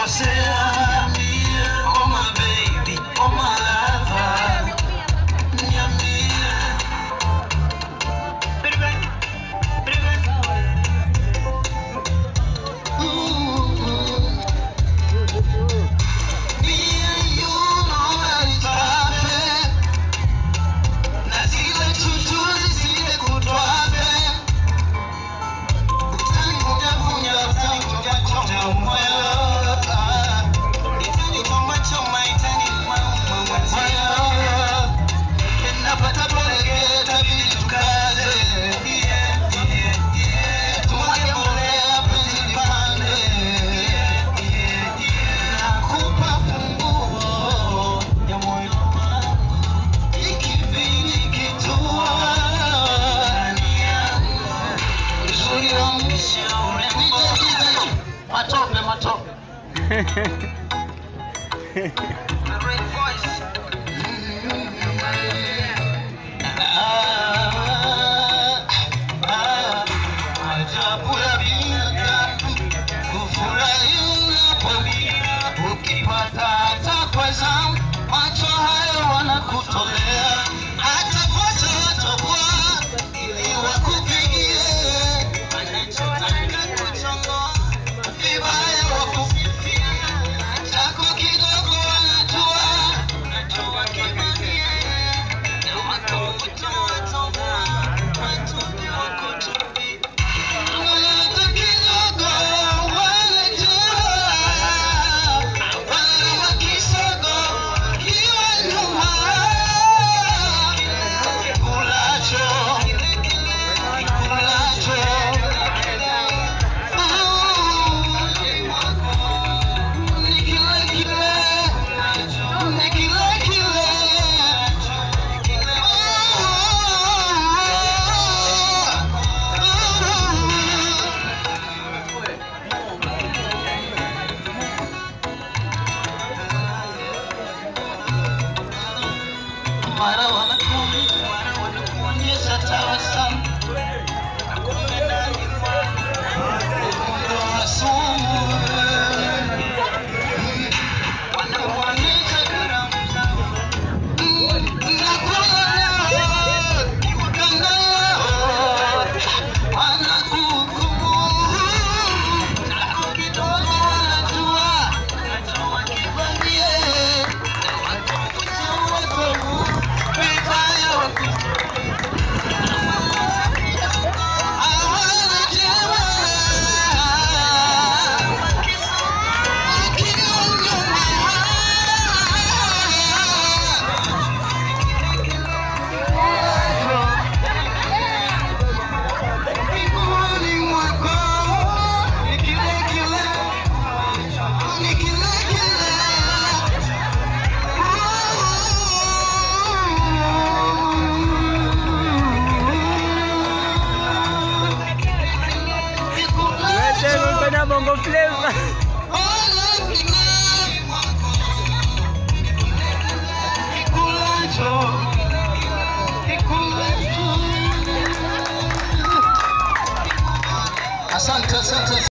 Oh my baby, oh my lover, Matope. Great voice. Ajabu ya binadamu kufurahia pamoja, ukipata hata kwa zamu, macho hayo wanakutolea, hata vocha watokwa ili wakupigie, wanachotaka kuchongoa vibaya wakusifia, chako kidogo wanajua, unajua kibania na wako kutoa toba, watupi wako tupi, watu kidogo wanajua, wale wakisogo kiwa nyuma, kikulacho mara wanakuonyesha tabasamu, kumbe ndani mwao sumu, wanakuonyesha karamu zao, nakula leo, kanda leo, wanakuhukumu, chako kidogo wanajua, unajua kibanie, na wako kutoa tobu, vibaya wakusifia. Bongo Flava.